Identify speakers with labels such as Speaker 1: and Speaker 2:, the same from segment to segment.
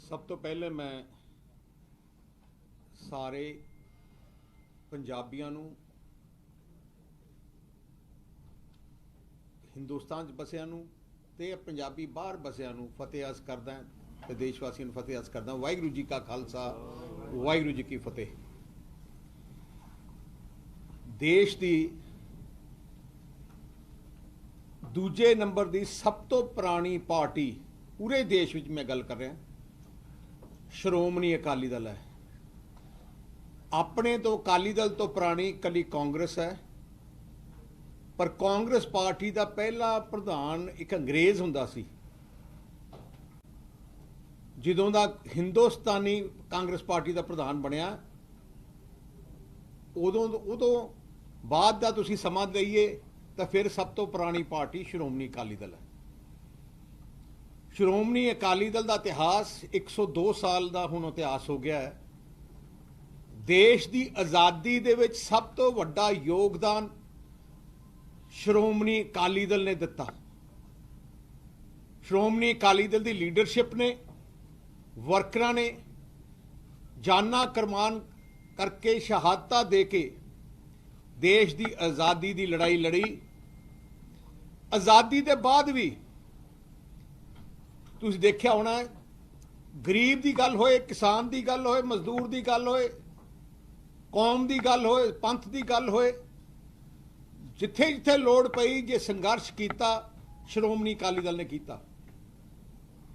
Speaker 1: सब तो पहले मैं सारे पंजाबियों नूं हिंदुस्तान बसिया नूं ते पंजाबी बाहर बसिया नूं फतेह अर्ज करदा ते देशवासियों फतेह अर्ज करदा। वाहिगुरू जी का खालसा वाहिगुरू जी की फतेह। देश की दूजे नंबर की सब तो पुरानी पार्टी पूरे देश में मैं गल कर रहा श्रोमणी अकाली दल है। अपने तो अकाली दल तो पुरानी कली कांग्रेस है, पर कांग्रेस पार्टी का पहला प्रधान एक अंग्रेज हुंदा सी। जदों दा हिंदुस्तानी कांग्रेस पार्टी का प्रधान बनया उदों बाद दा तुसीं समा लईए तो फिर सब तो पुरानी पार्टी श्रोमणी अकाली दल है। श्रोमणी अकाली दल का इतिहास 102 साल का हुण इतिहास हो गया है। देश की आज़ादी दे विच सब तो वड्डा योगदान श्रोमणी अकाली दल ने दिता। श्रोमणी अकाली दल की लीडरशिप ने, वर्करां ने जाना कुर्बान करके शहादतां दे के देश की आज़ादी की लड़ाई लड़ी। आज़ादी के बाद भी तुसीं देखिया होना है, गरीब की गल होए, किसान की गल होए, मजदूर की गल होए, कौम की गल होए, पंथ की गल होए, जिथे जिथे लोड़ पई जे संघर्ष किया श्रोमणी अकाली दल ने किया।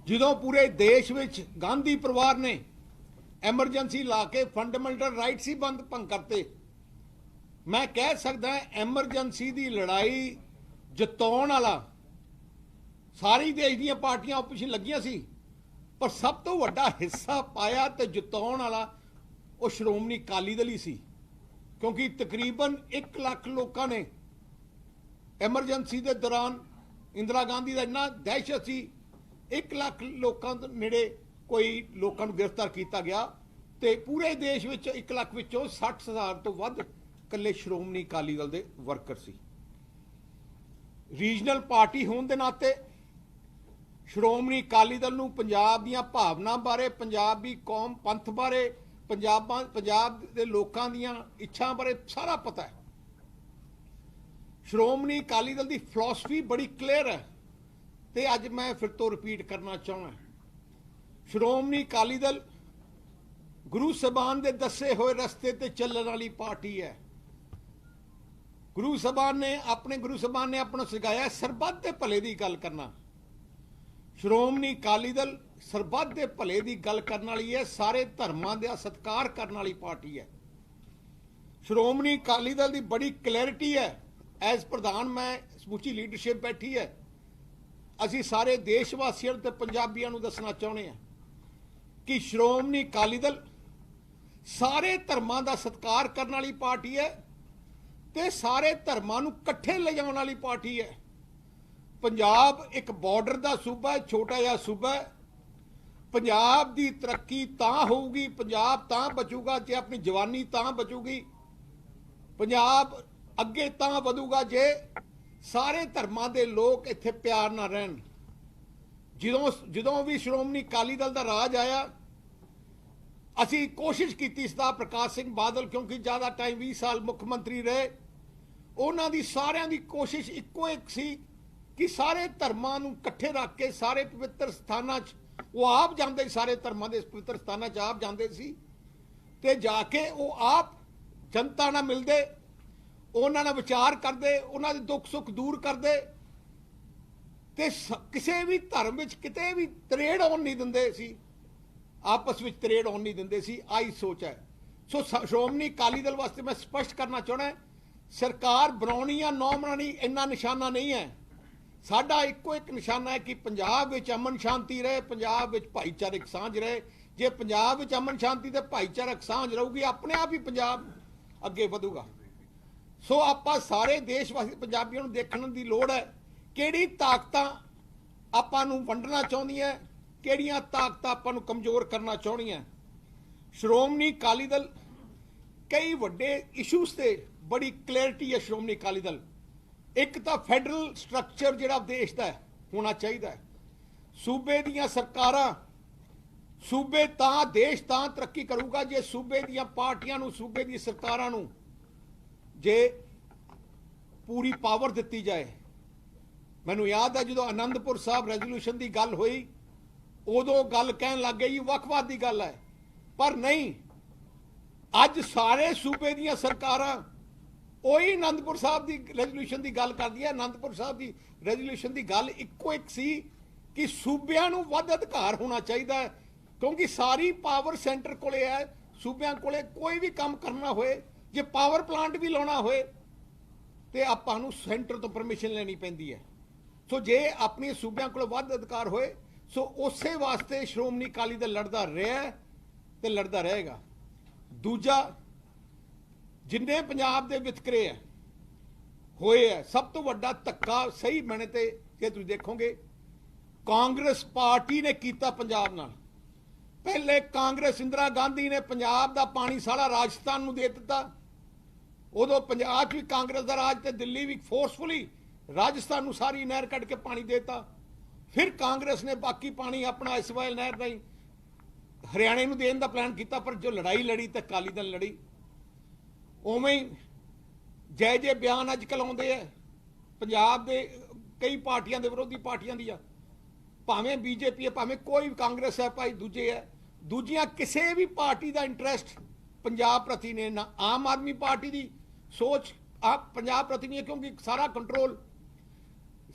Speaker 1: जदों पूरे देश विच गांधी परिवार ने एमरजेंसी ला के फंडामेंटल राइट्स ही भंग करते, मैं कह सकदा एमरजेंसी की लड़ाई जिताउण वाला सारी देश दी पार्टियां ओपोजिशन लगियां सी, पर सब तो वड्डा हिस्सा पाया तो जिताउण वाला वो श्रोमणी अकाली दल ही सी। क्योंकि तकरीबन 1 लाख लोगों ने एमरजेंसी के दौरान इंदिरा गांधी का इन्ना दहशत सी, 1 लाख लोगों नेड़े कोई लोगों को गिरफ्तार किया गया। तो पूरे देश में 1 लाख विचों 60,000 तो वध कल्ले श्रोमणी अकाली दल के वर्कर सी। रीजनल पार्टी होने के नाते श्रोमणी अकाली दल नूं पंजाब दीयां भावना बारे, पंजाबी कौम पंथ बारे, पंजाब के लोगों दीयां इच्छा बारे सारा पता है। श्रोमणी अकाली दल की फिलॉसफी बड़ी क्लीयर है, तो अज मैं फिर तो रिपीट करना चाहना। श्रोमणी अकाली दल गुरु साहबान के दसे हुए रस्ते ते चलने वाली पार्टी है। गुरु साहबान ने अपना सिखाया सरबत के भले की गल करना। श्रोमणी अकाली दल सरबत के भले की गल करने वाली है, सारे धर्मां का सत्कार करने वाली पार्टी है। श्रोमणी अकाली दल की बड़ी क्लैरिटी है। एज प्रधान मैं समूची लीडरशिप बैठी है, असी सारे देशवासियों ते पंजाबियों को दसना चाहते हैं कि श्रोमणी अकाली दल सारे धर्मां का सत्कार करने वाली पार्टी है ते सारे धर्मां नूं इकट्ठे ले जाने वाली पार्टी है। पंजाब एक बॉर्डर का सूबा है, छोटा जिहा सूबा है। पंजाब की तरक्की तां होगी, पंजाब तां बचूगा जे अपनी जवानी तां बचूगी, पंजाब अगे तां वधूगा जे सारे धर्मां दे लोग इत्थे प्यार ना रहन। जदों भी श्रोमणी अकाली दल का राज आया, असी कोशिश की सरदार प्रकाश सिंह बादल, क्योंकि ज़्यादा टाइम 20 साल मुख्यमंत्री रहे, उन्हां दी सारियां दी कोशिश इक्को एक सी कि सारे धर्मां नूं इकट्ठे रख के सारे पवित्र स्थानां वो आप जाते, सारे धर्मां दे पवित्र स्थानां आप जाते सी ते जाके वो आप जनता नाल मिलते, उन्हां नाल विचार करते, उन्हां दे दुख सुख दूर करते, ते किसी भी धर्म विच किते भी तरेड़ आउण नहीं दिंदे सी, आपस में तरेड़ आउण नहीं दिंदे सी। आई सोच है। सो श्रोमणी अकाली दल वास्ते मैं स्पष्ट करना चाहना, सरकार बनानी या ना बनानी इन्ना निशाना नहीं है। साडा इक्को एक निशाना है कि पंजाब विच अमन शांति रहे, पंजाब विच भाईचारक सांझ रहे। जे पंजाब विच अमन शांति ते भाईचारक सांझ रहूगी, अपने आप ही पंजाब अगे वधूगा। सो आपां सारे देशवासी पंजाबियों नूं देखण दी लोड़ है, किहड़ी ताकतां आपां नूं वंडना चाहुंदियां, किहड़ियां ताकतां आपां नूं कमजोर करना चाहुंदियां। श्रोमणी अकाली दल कई वड्डे इशूज़ ते बड़ी क्लैरिटी है। श्रोमणी अकाली दल एक तो फैडरल स्ट्रक्चर जिहड़ा देश का होना चाहिए, सूबे दीयां सरकारां सूबे तां देश तां तरक्की करूगा जे सूबे दीयां पार्टियां नूं सूबे दी सरकारां नूं जे पूरी पावर दित्ती जाए। मैनूं याद है जो आनंदपुर साहब रेजोल्यूशन की गल हुई उदों गल कहन लग गई वक्फवाद की गल है, पर नहीं, अज सारे सूबे दीयां सरकारां ਉਹੀ आनंदपुर साहब की रेजोल्यूशन की गल करदी है। आनंदपुर साहब की रेजोल्यूशन की गल इक्को एक सी कि सूबिਆਂ ਨੂੰ ਵੱਧ ਅਧਿਕਾਰ होना चाहिए है, क्योंकि सारी पावर सेंटर कोले है। सूबिਆਂ कोले कोई भी काम करना होए, जे पावर प्लांट भी लाना होए तो आपां नूं सेंटर तो परमिशन लेनी पैंदी है। सो जे अपने सूबिਆਂ कोल ਵੱਧ अधिकार होए सो उसे वास्ते श्रोमणी अकाली दल लड़दा रहा ते लड़दा रहेगा। दूजा, जिन्ने पंजाब दे वितकरे है होए है, सब तो वड्डा धक्का सही मैंने ते जे तुसीं देखोगे कांग्रेस पार्टी ने कीता पंजाब नाल। पहले कांग्रेस इंदिरा गांधी ने पंजाब दा पानी सारा राजस्थान नूं दे दिता, उदों पंजाब भी कांग्रेस दा राज ते दिल्ली भी फोर्सफुली राजस्थान नूं सारी नहर कट के पानी देता। फिर कांग्रेस ने बाकी पानी अपना इसवाइल नहर नहीं हरियाणे नूं देण दा प्लान किया, पर जो लड़ाई लड़ी तो अकाली दल लड़ी। उवें ही जय जय बयान अजकल आउंदे है पंजाब दे कई पार्टियां दे विरोधी पार्टियां दी, भावें बीजेपी है भावें कोई कांग्रेस है भाई दूजे है, दूजियां किसी भी पार्टी का इंटरस्ट पंजाब प्रति ने ना आम आदमी पार्टी की सोच आप पंजाब प्रति नहीं है, क्योंकि सारा कंट्रोल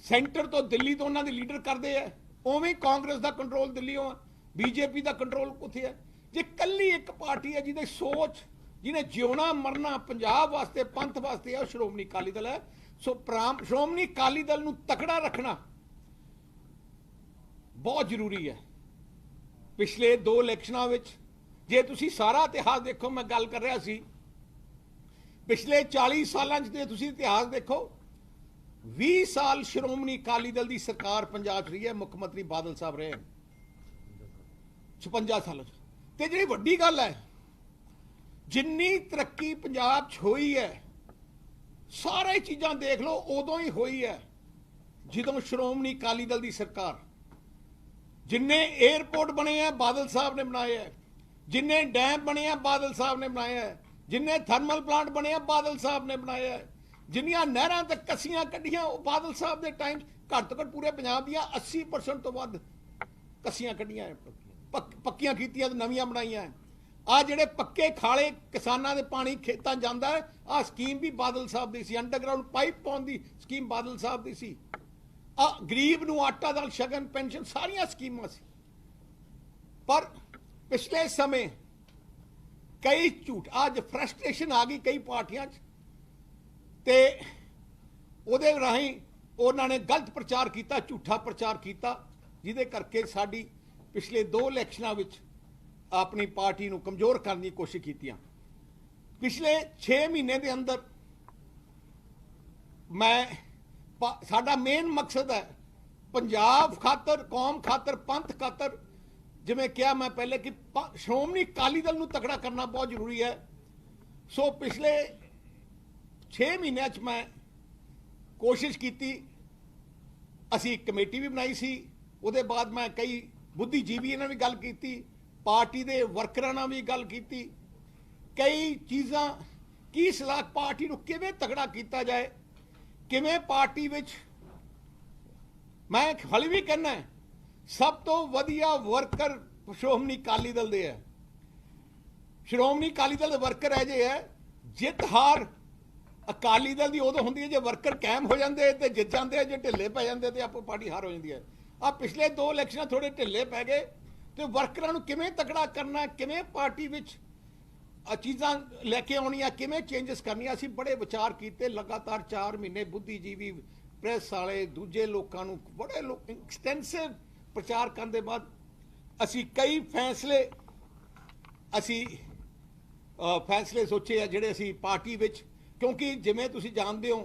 Speaker 1: सेंटर तो दिल्ली तो उन्होंने लीडर करते हैं। उवें कांग्रेस का कंट्रोल दिल्लीों, बीजेपी का कंट्रोल उत्थे है। जे कल्ली एक पार्टी है जिहदी सोच जिन्हें जिउना मरना पंजाब वास्ते पंथ वास्ते है, श्रोमणी अकाली दल है। सो श्रोमणी अकाली दल नूं तकड़ा रखना बहुत जरूरी है। पिछले 2 इलैक्शनां विच जे तुसीं सारा इतिहास देखो, मैं गल कर रहा सी पिछले 40 सालां च तुसीं इतिहास देखो, 20 साल श्रोमणी अकाली दल की सरकार पंजाब च रही है, मुख्यमंत्री बादल साहब रहे 56 सालों ते जिहड़ी वड्डी गल है जिन्नी तरक्की पंजाब च हुई है सारे चीज़ां देख लो उदों ही हुई है जदों श्रोमणी अकाली दल की सरकार। जिन्ने एयरपोर्ट बने हैं बादल साहब ने बनाए हैं, जिन्ने डैम बने हैं बादल साहब ने बनाए हैं, जिन्ने थर्मल प्लांट बने हैं बादल साहब ने बनाए हैं, जिन्नियां नहरां ते कस्सियां कड्डियां बादल साहब के टाइम घट तो घट पूरे पंजाब दियां 80% तो वध कस्सियां कड्डियां पक्कियां कीतियां ते नवीं बनाईयां। आ जिहड़े पक्के खाले किसानां दे पानी खेतां जांदा है, आ स्कीम भी बादल साहब दी सी, अंडरग्राउंड पाइप पाउण दी स्कीम बादल साहब दी सी। आ गरीब नूं आटा दाल शगन पेंशन सारियां स्कीमां सी। पर पिछले समय कई झूठ अज फ्रस्ट्रेशन आ गई कई पार्टियां ते उहदे राहीं उन्होंने गलत प्रचार किया, झूठा प्रचार किया, जिहदे करके साडी पिछले 2 इलैक्शनां विच अपनी पार्टी नूं कमज़ोर करने की कोशिश की। पिछले 6 महीने के अंदर मैं साडा मेन मकसद है पंजाब खातर कौम खातर पंथ खातर जिवें कहा मैं पहले कि श्रोमणी अकाली दल नूं तगड़ा करना बहुत जरूरी है। सो पिछले 6 महीनों च मैं कोशिश की, असी कमेटी भी बनाई सी, उहदे बाद मैं कई बुद्धिजीवी ने भी गल की, पार्टी के वर्करां नाल भी गल की, कई चीज़ां की सलाह पार्टी नूं किवें तगड़ा किया जाए, किवें पार्टी विच मैं हले भी कहना है सब तो वधिया वर्कर श्रोमणी अकाली दल दे है। श्रोमणी अकाली दल दे वर्कर है जे है जित हार अकाली दल की उदों होंदी है जे वर्कर कायम हो जाते तो जित जाते हैं, जे ढिले पै जाते तो आपको पार्टी हार हो जाती है। आ पिछले 2 इलैक्शन थोड़े ढिले पै गए तो वर्करां नूं किवें तगड़ा करना, किवें पार्टी विच चीज़ां लैके आउणियां, किवें चेंजिस करनियां, असीं बड़े विचार किए। लगातार 4 महीने बुद्धिजीवी प्रेस वाले दूजे लोगों नूं बड़े लोग एक्सटेंसिव प्रचार करने के बाद असीं कई फैसले सोचे है जिहड़े असीं पार्टी विच, क्योंकि जिवें तुसीं जानदे हो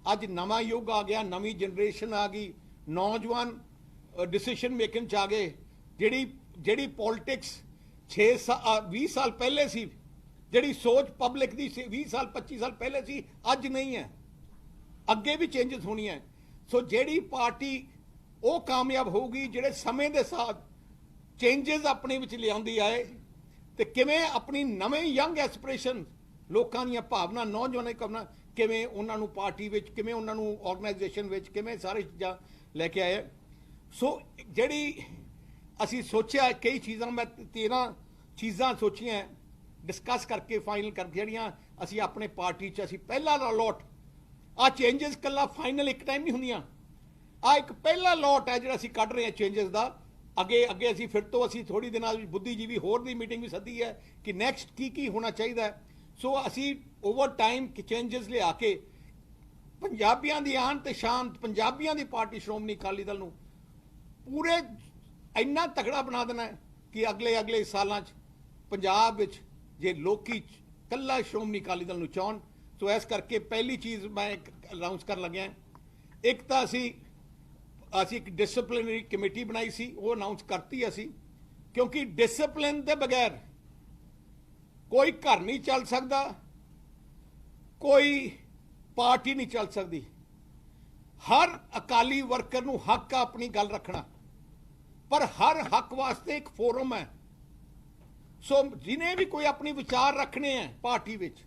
Speaker 1: अज नवां युग आ गया, नवीं जनरेशन आ गई, नौजवान डिसीजन मेकिंग च आ गए। जिहड़ी पॉलिटिक्स 20 साल पहले सी, जिहड़ी सोच पब्लिक दी 20 साल 25 साल पहले सी, अज नहीं है, अगे भी चेंजिस होनी है। सो जिहड़ी पार्टी वो कामयाब होगी जिहड़े समय के साथ ਚੇਂਜਸ ਆਪਣੇ ਵਿੱਚ ਲਿਆਉਂਦੀ ਆਏ ਤੇ ਕਿਵੇਂ ਆਪਣੀ ਨਵੇਂ ਯੰਗ ਐਸਪੀਰੇਸ਼ਨ ਲੋਕਾਂ ਦੀਆਂ ਭਾਵਨਾ ਨੌਜਵਾਨਾਂ ਕਰਨਾ ਕਿਵੇਂ ਉਹਨਾਂ ਨੂੰ ਪਾਰਟੀ ਵਿੱਚ ਕਿਵੇਂ ਉਹਨਾਂ ਨੂੰ ਆਰਗੇਨਾਈਜੇਸ਼ਨ ਵਿੱਚ ਕਿਵੇਂ ਸਾਰੇ ਚੀਜ਼ਾਂ ਲੈ ਕੇ ਆਏ। ਸੋ ਜਿਹੜੀ ਅਸੀਂ ਸੋਚਿਆ ਕਈ ਚੀਜ਼ਾਂ ਮੈਂ 13 ਚੀਜ਼ਾਂ ਸੋਚੀਆਂ ਡਿਸਕਸ ਕਰਕੇ ਫਾਈਨਲ ਕਰ ਜਿਹੜੀਆਂ ਅਸੀਂ ਆਪਣੇ ਪਾਰਟੀ 'ਚ ਅਸੀਂ ਪਹਿਲਾ ਲੋਟ ਆ ਚੇਂਜਸ ਕੱਲਾ ਫਾਈਨਲ ਇੱਕ ਟਾਈਮ ਨਹੀਂ ਹੁੰਦੀਆਂ ਆ ਇੱਕ ਪਹਿਲਾ ਲੋਟ ਹੈ ਜਿਹੜਾ ਅਸੀਂ ਕੱਢ ਰਹੇ ਹਾਂ ਚੇਂਜਸ ਦਾ। ਅੱਗੇ ਅਸੀਂ ਫਿਰ ਤੋਂ ਅਸੀਂ ਥੋੜੀ ਦਿਨਾਂ ਵਿੱਚ ਬੁੱਧੀਜੀਵੀ ਹੋਰ ਦੀ ਮੀਟਿੰਗ ਵੀ ਸੱਦੀ ਹੈ ਕਿ ਨੈਕਸਟ ਕੀ ਹੋਣਾ ਚਾਹੀਦਾ ਹੈ। ਸੋ ਅਸੀਂ ਓਵਰ ਟਾਈਮ ਚੇਂਜਸ ਲਿਆ ਕੇ ਪੰਜਾਬੀਆਂ ਦੀ ਆਨ ਤੇ ਸ਼ਾਨ ਪੰਜਾਬੀਆਂ ਦੀ ਪਾਰਟੀ ਸ਼੍ਰੋਮਣੀ ਅਕਾਲੀ ਦਲ ਨੂੰ ਪੂਰੇ ਇੰਨਾ ਤਕੜਾ ਬਣਾ ਦੇਣਾ ਹੈ ਕਿ ਅਗਲੇ ਸਾਲਾਂ 'ਚ ਪੰਜਾਬ ਵਿੱਚ ਜੇ ਲੋਕੀ ਕੱਲਾ ਸ਼੍ਰੋਮਣੀ ਅਕਾਲੀ ਦਲ ਨੂੰ ਚਾਹਣ। ਸੋ ਇਸ ਕਰਕੇ ਪਹਿਲੀ ਚੀਜ਼ ਮੈਂ ਅਨਾਉਂਸ ਕਰਨ ਲੱਗਿਆ ਇੱਕ ਤਾਂ ਅਸੀਂ ਇੱਕ ਡਿਸਪਲਿਨਰੀ ਕਮੇਟੀ ਬਣਾਈ ਸੀ ਉਹ ਅਨਾਉਂਸ ਕਰਤੀ ਅਸੀਂ ਕਿਉਂਕਿ ਡਿਸਪਲਿਨ ਦੇ ਬਗੈਰ ਕੋਈ ਘਰ ਨਹੀਂ ਚੱਲ ਸਕਦਾ ਕੋਈ ਪਾਰਟੀ ਨਹੀਂ ਚੱਲ ਸਕਦੀ। ਹਰ ਅਕਾਲੀ ਵਰਕਰ ਨੂੰ ਹੱਕ ਆ ਆਪਣੀ ਗੱਲ ਰੱਖਣਾ ਪਰ ਹਰ ਹੱਕ ਵਾਸਤੇ ਇੱਕ ਫੋਰਮ ਹੈ। ਸੋ ਜਿਹਨੇ ਵੀ ਕੋਈ ਆਪਣੀ ਵਿਚਾਰ ਰੱਖਣੇ ਹੈ ਪਾਰਟੀ ਵਿੱਚ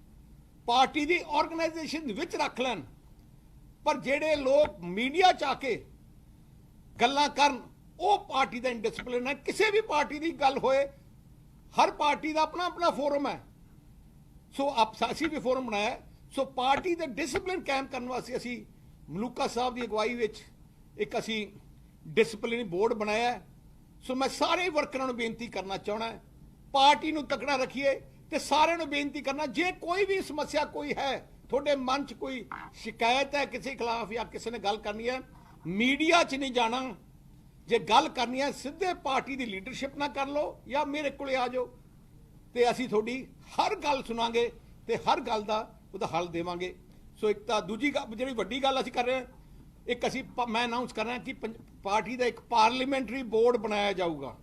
Speaker 1: ਪਾਰਟੀ ਦੀ ਆਰਗੇਨਾਈਜੇਸ਼ਨ ਵਿੱਚ ਰੱਖ ਲੈਣ ਪਰ ਜਿਹੜੇ ਲੋਕ ਮੀਡੀਆ 'ਚ ਆ ਕੇ ਗੱਲਾਂ ਕਰਨ ਉਹ ਪਾਰਟੀ ਦਾ ਇਨਡਿਸਪਲਿਨ ਹੈ। ਕਿਸੇ ਵੀ ਪਾਰਟੀ ਦੀ ਗੱਲ ਹੋਏ ਹਰ ਪਾਰਟੀ ਦਾ ਆਪਣਾ ਫੋਰਮ ਹੈ। ਸੋ ਅਸੀਂ ਵੀ ਫੋਰਮ ਬਣਾਇਆ। ਸੋ ਪਾਰਟੀ ਦੇ ਡਿਸਪਲਿਨ ਕਾਇਮ ਕਰਨ ਵਾਸਤੇ ਅਸੀਂ ਮਲੂਕਾ ਸਾਹਿਬ ਦੀ ਅਗਵਾਈ ਵਿੱਚ ਇੱਕ ਅਸੀਂ ਡਿਸਪਲਿਨ ਬੋਰਡ ਬਣਾਇਆ। ਸੋ ਮੈਂ ਸਾਰੇ ਵਰਕਰਾਂ ਨੂੰ ਬੇਨਤੀ ਕਰਨਾ ਚਾਹਣਾ ਪਾਰਟੀ ਨੂੰ ਤਕੜਾ ਰੱਖੀਏ ਤੇ ਸਾਰਿਆਂ ਨੂੰ ਬੇਨਤੀ ਕਰਨਾ ਜੇ ਕੋਈ ਵੀ ਸਮੱਸਿਆ ਕੋਈ ਹੈ ਤੁਹਾਡੇ ਮਨ 'ਚ ਕੋਈ ਸ਼ਿਕਾਇਤ ਹੈ ਕਿਸੇ ਖਿਲਾਫ ਜਾਂ ਕਿਸੇ ਨੇ ਗੱਲ ਕਰਨੀ ਹੈ ਮੀਡੀਆ 'ਚ ਨਹੀਂ ਜਾਣਾ। ਜੇ ਗੱਲ ਕਰਨੀ ਹੈ ਸਿੱਧੇ ਪਾਰਟੀ ਦੀ ਲੀਡਰਸ਼ਿਪ ਨਾਲ ਕਰ ਲਓ ਜਾਂ ਮੇਰੇ ਕੋਲੇ ਆ ਜਾਓ ਤੇ ਅਸੀਂ ਤੁਹਾਡੀ ਹਰ ਗੱਲ ਸੁਣਾਂਗੇ ਤੇ ਹਰ ਗੱਲ ਦਾ ਉਹਦਾ ਹੱਲ ਦੇਵਾਂਗੇ। ਸੋ ਇੱਕ ਤਾਂ ਦੂਜੀ ਜਿਹੜੀ ਵੱਡੀ ਗੱਲ ਅਸੀਂ ਕਰ ਰਹੇ ਹਾਂ ਇੱਕ ਅਸੀਂ ਮੈਂ ਅਨਾਉਂਸ ਕਰ ਰਿਹਾ ਕਿ ਪਾਰਟੀ ਦਾ ਇੱਕ ਪਾਰਲੀਮੈਂਟਰੀ ਬੋਰਡ ਬਣਾਇਆ ਜਾਊਗਾ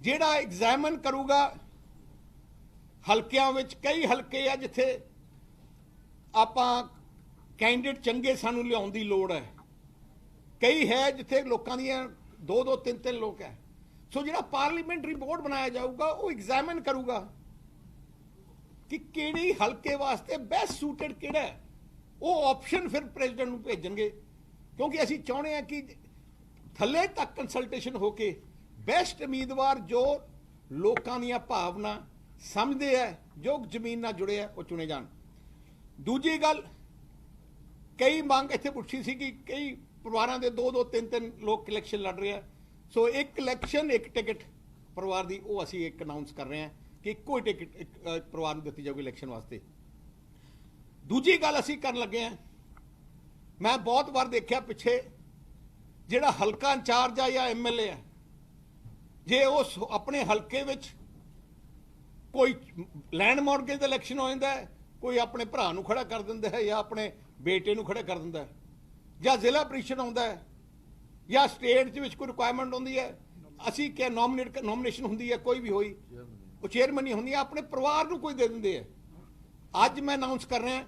Speaker 1: ਜਿਹੜਾ ਐਗਜ਼ਾਮਨ ਕਰੂਗਾ ਹਲਕਿਆਂ ਵਿੱਚ ਕਈ ਹਲਕੇ ਆ ਜਿੱਥੇ ਆਪਾਂ ਕੈਂਡੀਡੇਟ ਚੰਗੇ ਸਾਨੂੰ ਲਿਆਉਣ ਦੀ ਲੋੜ ਹੈ ਕਈ ਹੈ ਜਿੱਥੇ ਲੋਕਾਂ ਦੀਆਂ 2-2 3-3 ਲੋਕ ਹੈ। ਸੋ ਜਿਹੜਾ ਪਾਰਲੀਮੈਂਟਰੀ ਬੋਰਡ ਬਣਾਇਆ ਜਾਊਗਾ ਉਹ ਐਗਜ਼ਾਮਨ ਕਰੂਗਾ ਕਿ ਕਿਹੜੀ ਹਲਕੇ ਵਾਸਤੇ ਬੈਸਟ ਸੂਟਡ ਕਿਹੜਾ ਹੈ ਉਹ ਆਪਸ਼ਨ ਫਿਰ ਪ੍ਰੈਜ਼ੀਡੈਂਟ ਨੂੰ ਭੇਜਣਗੇ ਕਿਉਂਕਿ ਅਸੀਂ ਚਾਹੁੰਦੇ ਹਾਂ ਕਿ ਥੱਲੇ ਤੱਕ ਕੰਸਲਟੇਸ਼ਨ ਹੋ ਕੇ ਬੈਸਟ ਉਮੀਦਵਾਰ ਜੋ ਲੋਕਾਂ ਦੀਆਂ ਭਾਵਨਾ ਸਮਝਦੇ ਹੈ ਜੋ ਜ਼ਮੀਨ ਨਾਲ ਜੁੜੇ ਹੈ ਉਹ ਚੁਣੇ ਜਾਣ। ਦੂਜੀ ਗੱਲ ਕਈ ਮੰਗ ਇੱਥੇ ਪੁੱਛੀ ਸੀ ਕਿ ਕਈ ਪਰਿਵਾਰਾਂ ਦੇ 2-2 3-3 ਲੋਕ ਇਲੈਕਸ਼ਨ ਲੜ ਰਹੇ ਆ। ਸੋ ਇੱਕ ਇਲੈਕਸ਼ਨ ਇੱਕ ਟਿਕਟ ਪਰਿਵਾਰ ਦੀ ਉਹ ਅਸੀਂ ਇੱਕ ਅਨਾਉਂਸ ਕਰ ਰਹੇ ਹਾਂ ਕਿ ਇੱਕੋ ਹੀ ਟਿਕਟ ਇੱਕ ਪਰਿਵਾਰ ਨੂੰ ਦਿੱਤੀ ਜਾਊਗੀ ਇਲੈਕਸ਼ਨ ਵਾਸਤੇ। ਦੂਜੀ ਗੱਲ ਅਸੀਂ ਕਰਨ ਲੱਗੇ ਹਾਂ ਮੈਂ ਬਹੁਤ ਵਾਰ ਦੇਖਿਆ ਪਿੱਛੇ ਜਿਹੜਾ ਹਲਕਾ ਇੰਚਾਰਜ ਆ ਜਾਂ ਐਮਐਲਏ ਆ ਜੇ ਉਸ ਆਪਣੇ ਹਲਕੇ ਵਿੱਚ ਕੋਈ ਲੈਂਡ ਮਾਰਗੇਜ ਦਾ ਇਲੈਕਸ਼ਨ ਹੋ ਜਾਂਦਾ ਹੈ ਕੋਈ ਆਪਣੇ ਭਰਾ ਨੂੰ ਖੜਾ ਕਰ ਦਿੰਦਾ ਹੈ ਜਾਂ ਆਪਣੇ ਬੇਟੇ ਨੂੰ ਖੜਾ ਕਰ ਦਿੰਦਾ ਹੈ ਜਾਂ ਜ਼ਿਲ੍ਹਾ ਪ੍ਰੀਸ਼ਦ ਆਉਂਦਾ ਹੈ ਜਾਂ ਸਟੇਟ ਦੇ ਵਿੱਚ ਕੋਈ ਰਿਕੁਆਇਰਮੈਂਟ ਹੁੰਦੀ ਹੈ ਅਸੀਂ ਕਿ ਨੋਮੀਨੇਸ਼ਨ ਹੁੰਦੀ ਹੈ ਕੋਈ ਵੀ ਹੋਈ ਉਹ ਚੇਅਰਮੈਨ ਹੀ ਹੁੰਦੀ ਹੈ ਆਪਣੇ ਪਰਿਵਾਰ ਨੂੰ ਕੋਈ ਦੇ ਦਿੰਦੇ ਹੈ। ਅੱਜ ਮੈਂ ਅਨਾਉਂਸ ਕਰ ਰਿਹਾ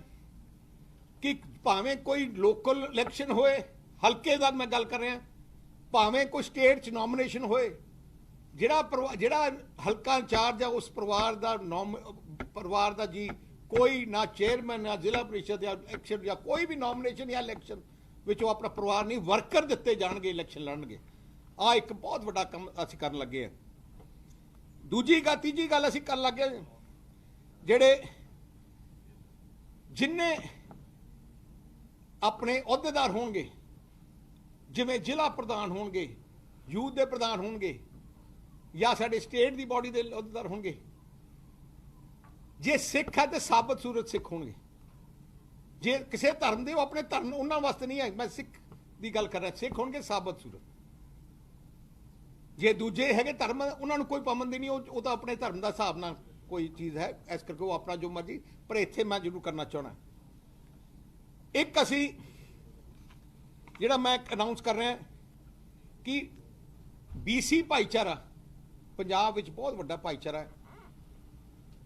Speaker 1: ਕਿ ਭਾਵੇਂ ਕੋਈ ਲੋਕਲ ਇਲੈਕਸ਼ਨ ਹੋਏ ਹਲਕੇ ਦਾ ਮੈਂ ਗੱਲ ਕਰ ਰਿਹਾ ਭਾਵੇਂ ਕੋਈ ਸਟੇਟ 'ਚ ਨੋਮੀਨੇਸ਼ਨ ਹੋਏ ਜਿਹੜਾ ਹਲਕਾ ਇੰਚਾਰਜ ਆ ਉਸ ਪਰਿਵਾਰ ਦਾ ਜੀ ਕੋਈ ਨਾ ਚੇਅਰਮੈਨ ਨਾ ਜ਼ਿਲ੍ਹਾ ਪ੍ਰੀਸ਼ਦ ਜਾਂ ਇਲੈਕਸ਼ਨ ਜਾਂ ਕੋਈ ਵੀ ਨੋਮੀਨੇਸ਼ਨ ਜਾਂ ਇਲੈਕਸ਼ਨ ਵਿੱਚ ਉਹ ਆਪਣਾ ਪਰਿਵਾਰ ਨਹੀਂ ਵਰਕਰ ਦਿੱਤੇ ਜਾਣਗੇ ਇਲੈਕਸ਼ਨ ਲੜਨਗੇ। ਆ ਇੱਕ ਬਹੁਤ ਵੱਡਾ ਕੰਮ ਅਸੀਂ ਕਰਨ ਲੱਗੇ ਹਾਂ। ਤੀਜੀ ਗੱਲ ਅਸੀਂ ਕਰਨ ਲੱਗੇ ਜਿਹੜੇ ਜਿੰਨੇ ਆਪਣੇ ਅਹੁਦੇਦਾਰ ਹੋਣਗੇ ਜਿਵੇਂ ਜ਼ਿਲ੍ਹਾ ਪ੍ਰਧਾਨ ਹੋਣਗੇ ਯੂਥ ਦੇ ਪ੍ਰਧਾਨ ਹੋਣਗੇ ਜਾਂ ਸਾਡੇ ਸਟੇਟ ਦੀ ਬਾਡੀ ਦੇ ਅਹੁਦੇਦਾਰ ਹੋਣਗੇ ਜੇ ਸਿੱਖ ਹੈ ਤੇ ਸਾਬਤ ਸੂਰਤ ਸਿੱਖ ਹੋਣਗੇ ਜੇ ਕਿਸੇ ਧਰਮ ਦੇ ਉਹ ਆਪਣੇ ਧਰਮ ਉਹਨਾਂ ਵਾਸਤੇ ਨਹੀਂ ਹੈ ਮੈਂ ਸਿੱਖ ਦੀ ਗੱਲ ਕਰ ਰਿਹਾ ਸਿੱਖ ਹੋਣਗੇ ਸਾਬਤ ਸੂਰਤ ਜੇ ਦੂਜੇ ਹੈਗੇ ਧਰਮ ਉਹਨਾਂ ਨੂੰ ਕੋਈ ਪਾਬੰਦੀ ਨਹੀਂ ਉਹ ਤਾਂ ਆਪਣੇ ਧਰਮ ਦਾ ਹਿਸਾਬ ਨਾਲ ਕੋਈ ਚੀਜ਼ ਹੈ ਇਸ ਕਰਕੇ ਉਹ ਆਪਣਾ ਜੋ ਮਰਜ਼ੀ ਪਰ ਇੱਥੇ ਮੈਂ ਜ਼ਰੂਰ ਕਰਨਾ ਚਾਹਣਾ ਇੱਕ ਅਸੀਂ ਜਿਹੜਾ ਮੈਂ ਅਨਾਉਂਸ ਕਰ ਰਿਹਾ ਕਿ BC ਭਾਈਚਾਰਾ ਪੰਜਾਬ ਵਿੱਚ ਬਹੁਤ ਵੱਡਾ ਭਾਈਚਾਰਾ ਹੈ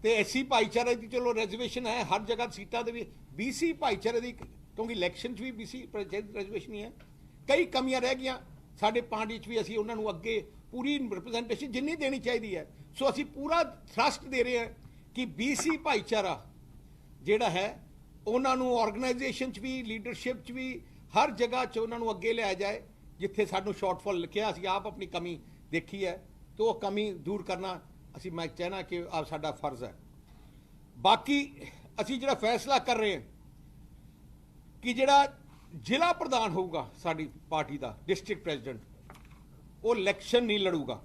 Speaker 1: ਤੇ ਐਸੀ ਭਾਈਚਾਰੇ ਦੀ ਚਲੋ ਰਿਜ਼ਰਵੇਸ਼ਨ ਹੈ ਹਰ ਜਗ੍ਹਾ ਸੀਟਾਂ ਦੇ ਵੀ BC ਭਾਈਚਾਰੇ ਦੀ ਕਿਉਂਕਿ ਇਲੈਕਸ਼ਨ 'ਚ ਵੀ BC ਰਿਜ਼ਰਵੇਸ਼ਨ ਹੀ ਹੈ ਕਈ ਕਮੀਆਂ ਰਹਿ ਗਈਆਂ ਸਾਡੇ ਪਾਰਟੀ 'ਚ ਵੀ ਅਸੀਂ ਉਹਨਾਂ ਨੂੰ ਅੱਗੇ पूरी रिप्रजेंटेशन जिन्नी देनी चाहिए है। सो असी पूरा थ्रस्ट दे रहे हैं कि BC भाईचारा जिहड़ा है उन्होंने ऑर्गेनाइजेशन च भी लीडरशिप च भी हर जगह च उन्होंने अगे लिया जाए। जिथे सानू शॉर्टफॉल लिखिया असी आप अपनी कमी देखी है तो वो कमी दूर करना असी मैं कहना कि आप साडा फर्ज है। बाकी असी जिहड़ा फैसला कर रहे हैं कि जिहड़ा जिला प्रधान होगा साडी पार्टी का डिस्ट्रिक्ट प्रेजिडेंट वो इलैक्शन नहीं लड़ूगा।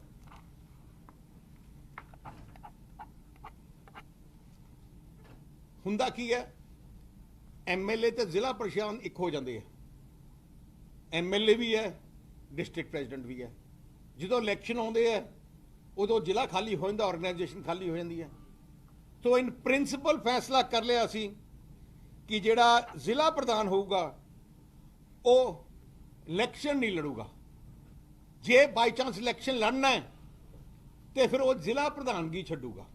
Speaker 1: हुंदा की है MLA तो जिला प्रशासन एक हो जाते हैं, MLA भी है डिस्ट्रिक्ट प्रेजिडेंट भी है। जो इलैक्शन आते हैं उदों जिला खाली हो जाता, ऑर्गेनाइजेशन खाली हो जाती है। तो इन प्रिंसिपल फैसला कर लिया असी कि जिहड़ा जिला प्रधान होगा वो इलैक्शन नहीं लड़ूगा। जे बाई चांस इलैक्शन लड़ना है तो फिर वो जिला प्रधानगी छड्डूगा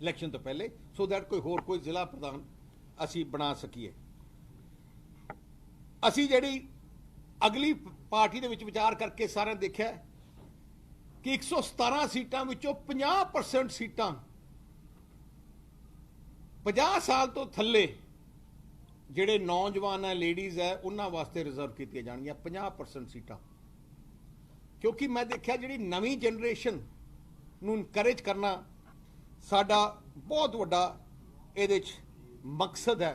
Speaker 1: इलैक्शन तो पहले, सो दैट कोई होर कोई जिला प्रधान असी बना सकीए। असी जिहड़ी अगली पार्टी दे विच विचार करके सारे देखा कि 117 सीटां विचों 50% सीटां 50 साल तो थल्ले जिहड़े नौजवान है लेडीज़ है उन्हां वास्ते रिजर्व कीतियां जाणगियां 50% सीटां। क्योंकि मैं देखा जिहड़ी नवीं जनरेशन नूं इनकरेज करना साडा बहुत वड्डा इहदे च मकसद है,